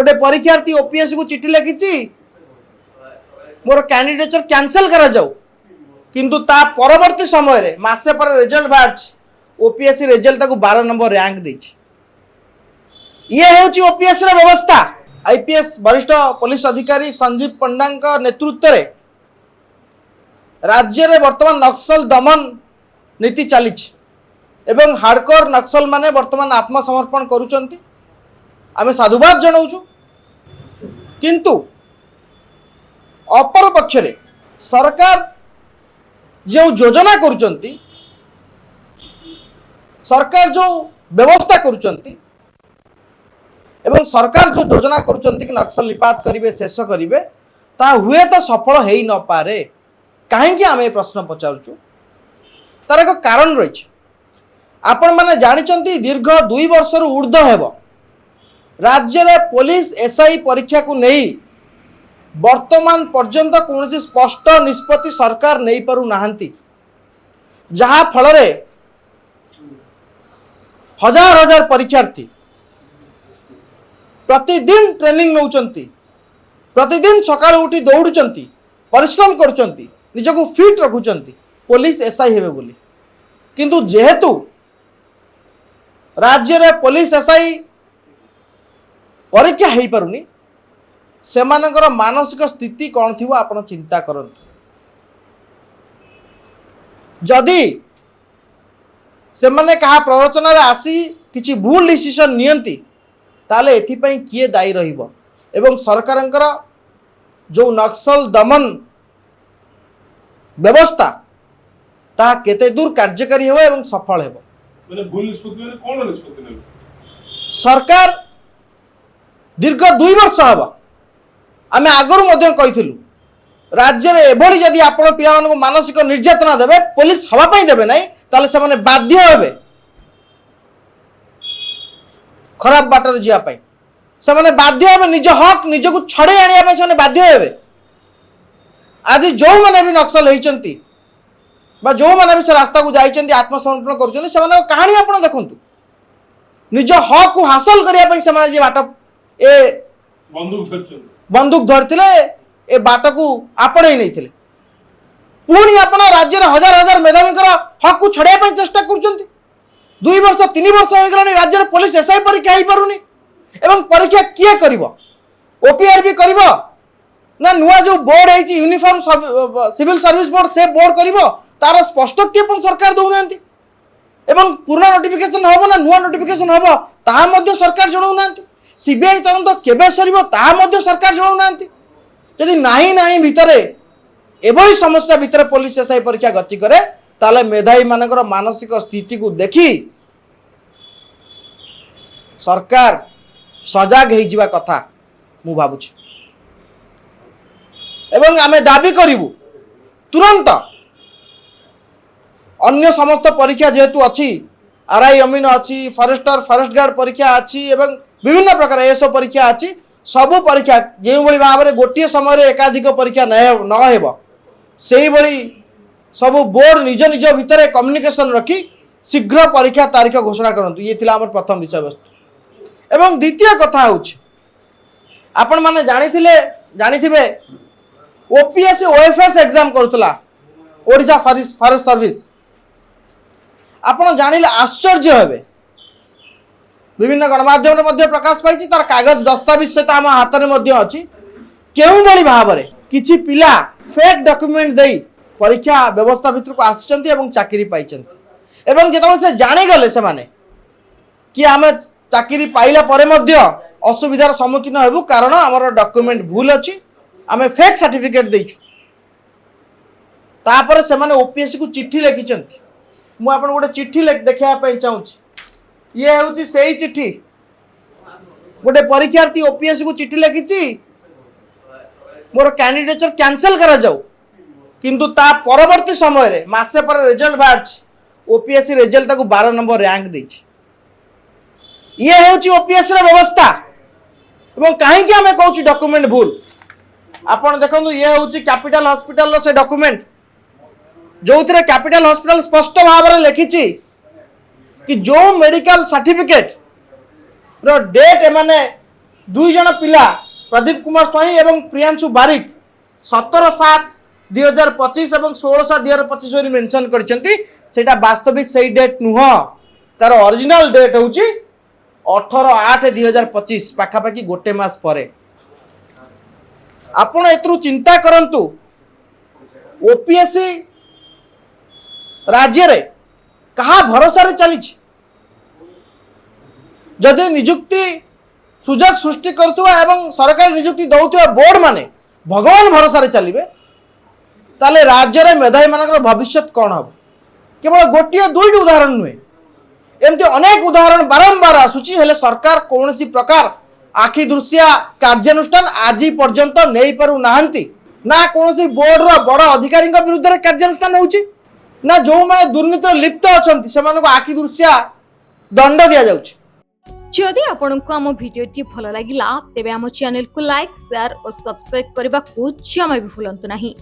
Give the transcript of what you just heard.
गोटे परीक्षार्थी ओपीएस को चिठी लिखी मोर कैंडिडेचर कैंसल करा जाऊ किंतु ता परवर्ती समय रे मासे पर रिजल्ट बाहर ओपीएससी रिजल्ट ताको 12 नंबर रैंक देछि। ये हेउची ओपीएस रे व्यवस्था। आईपीएस वरिष्ठ पुलिस अधिकारी संजीव पंडा नेतृत्व रे राज्य रे वर्तमान नक्सल दमन नीति चली एवं हार्डकोर नक्सल माने वर्तमान आत्मसमर्पण करूचंती आमे साधुवाद जनाऊछु। किंतु अपर पक्ष रे सरकार जो योजना करूचंती सरकार जो व्यवस्था करूचंती एवं सरकार जो योजना करूचंती कि नक्सल निपात करिवे शेष करिवे ता हुए तो सफल हेई न पारे। काहेकि आमे प्रश्न पचारुछु तार एक कारण रही। आपण माने जानिचंती दीर्घ 2 वर्ष रु ऊर्ध्व हेबो राज्य रे पुलिस एसआई परीक्षा को नहीं वर्तमान पर्यंत कौन स्पष्ट निष्पत्ति सरकार नहीं पारु नाहंती, जहा फल रे हजार हजार परीक्षार्थी प्रतिदिन ट्रेनिंग नौचंती, प्रतिदिन सकाळ उठी दौड़ुचंती, परिश्रम करूचंती, निजको फिट रखुचंती पुलिस एसआई हेबे बोली। किंतु जेहेतु राज्य रे पुलिस एसआई परीक्षा हेई पारुनी सेमानकर मानसिक स्थिति कौन थी आपण चिंता करंतु। जदि सेमाने कहा प्रवचन रे आसी किछि भूल डिसीजन नियंती ताले एथिपई किए दायी रहिबो एवं सरकारंकर जो नक्सल दमन व्यवस्था ता केते दूर कार्यकारी हेबो एवं सफल हेबो। माने भूल निष्पत्ति माने कोन निष्पत्ति ने सरकार दीर्घ 2 वर्ष हेबो आमे आगरु मध्य कहिथिलु राज्य रे एभली जदि आपण पिया मानको मानसिक निर्यातना देबे पुलिस हवा पई देबे नै ताले से माने बाध्य हेबे खराब बाटर जिया पई से माने बाध्य हेबे निज हक निजको छडे आनिया पई से माने बाध्य हेबे। आज जो माने भी नक्सल हेचंती बा जो माने भी से रास्ता को जाइचंती आत्मसमर्पण करूचंती से माने कहानी आपण देखंतु निज हक को हासिल करिया पई से माने जे बाट ए बंदूक धरथिले ए बाट को आपणे नै थिले पुणी आपण राज्य रे हजार हजार मेधावीकर हक को छडे पई चेष्टा करूचंती। 2 वर्ष 3 वर्ष हो गलानी राज्य रे पुलिस एसआई परीक्षा ही पारुनी एवं परीक्षा किए करिवो ओपीआरबी करिवो ना नुआ जो बोर्ड है यूनिफॉर्म सिविल सर्विस बोर्ड से बोर्ड करिवो तार स्पष्टोक्ति पण सरकार दउ नांती एवं पूर्ण नोटिफिकेशन होबो ना नुआ नोटिफिकेशन होबो ताहा मध्ये सरकार जणाउ नांती। सीबीआई तदंत केबे सरिवो ताहा मध्ये सरकार जणाउ नांती। यदि नाही नाही भितरे एभली समस्या भितरे पुलिस एसआई परीक्षा गति करे ताले मेधावी मानकर मानसिक स्थिति को देखी सरकार सजाग हो जिबा कथा मु भाबुछि एवं आमे दाबी करिवु तुरंत अन्य समस्त परीक्षा जेहेतु अच्छी आरआई अमीन अच्छी फॉरेस्टर फॉरेस्ट गार्ड परीक्षा अच्छी एवं विभिन्न प्रकार एसओ परीक्षा अच्छी सबु परीक्षा जो भली भाव में गोटे समय रे एकाधिक परीक्षा न हेबो सेही भली सबु बोर्ड निज निज भितर कम्युनिकेशन रखी शीघ्र परीक्षा तारीख घोषणा करंतु। ये थिला हमर प्रथम विषय वस्तु। एवं द्वितीय कथा होछि आपण माने जानिथिबे ओपीएससी ओएफएस एग्जाम करतला ओडिशा फॉरेस्ट सर्विस आपण जानिले आश्चर्य हेबे विभिन्न गणमाध्यम रे मध्य प्रकाश पाइछि तार कागज दस्तावेज से हम हाथ में मध्य अछि केउ बड़ी भाव में किछि पिला फेक डॉक्यूमेंट देई परीक्षा व्यवस्था भितर को आछंती एवं चाकरी पाइछंती एवं जेतबे से जानि गले से माने कि आमे चाकरी पाइला परे मध्य असुविधार सम्मुखीन हेबु कारण हमर डॉक्यूमेंट भूल अछि आमे फेक सर्टिफिकेट देइछु तापर से माने ओपीएससी को चिट्ठी लिखिछंती। मु आपन गोटे चिट्ठी देखिया पई चाहूछि। ये होची सेही चिट्ठी गोटे परीक्षार्थी ओपीएससी को चिट्ठी लिखी मोर कैंडिडेचर कैंसल करा जाऊ किंतु ता परवर्ती समय रे मासे पर रिजल्ट बाहर ओपीएससी रिजल्ट ताको 12 नंबर रैंक देछि। ये होची ओपीएससी रे व्यवस्था एवं काहे कि हमें कहूची डॉक्यूमेंट भूल आपण देखंतु ये होची कैपिटल हॉस्पिटल रो से डॉक्यूमेंट जो थिरे कैपिटल हॉस्पिटल स्पष्ट भाव में लिखिछि कि जो मेडिकल सर्टिफिकेट रो डेट एमाने दुई जन पिला प्रदीप कुमार स्वाई एवं प्रियांशु बारिक 17/7/2025 और 16/7/2025 मेंशन करछंती वास्तविक सही डेट नुह तार ओरिजिनल डेट होची 18/8/2025 पाखापाखि गोटे मास परे। आपण एतरु चिंता करंतु ओपीएससी राज्य रे कहा भरोसा रे चली जदि नियुक्ति सुजोग सृष्टि करथुवा एवं सरकार नियुक्ति दौथुवा बोर्ड माने भगवान भरोसा रे चलिबे ताले राज्य रे मेधावी मानकर भविष्य कौन हम केवल गोटे दुईट उदाहरण नुहे एमती अनेक उदाहरण बारंबार आसुची हेले सरकार कौन सी प्रकार आखि दृश्या कार्यानुष्ठान आज पर्यंत नहीं पारु नाहंती ना कौन सी बोर्ड रो बड़ अधिकारी विरुद्ध रे कार्यानुष्ठान होउची ना जो माने दुर्नीति लिप्त अछंती सेमानको आखि दृश्या दंड दिया जाउची। जदि आपंक आम भिडी भल लगा तेब आम चैनल को लाइक शेयर और सब्सक्राइब करने को जमा भी भूलु नहीं।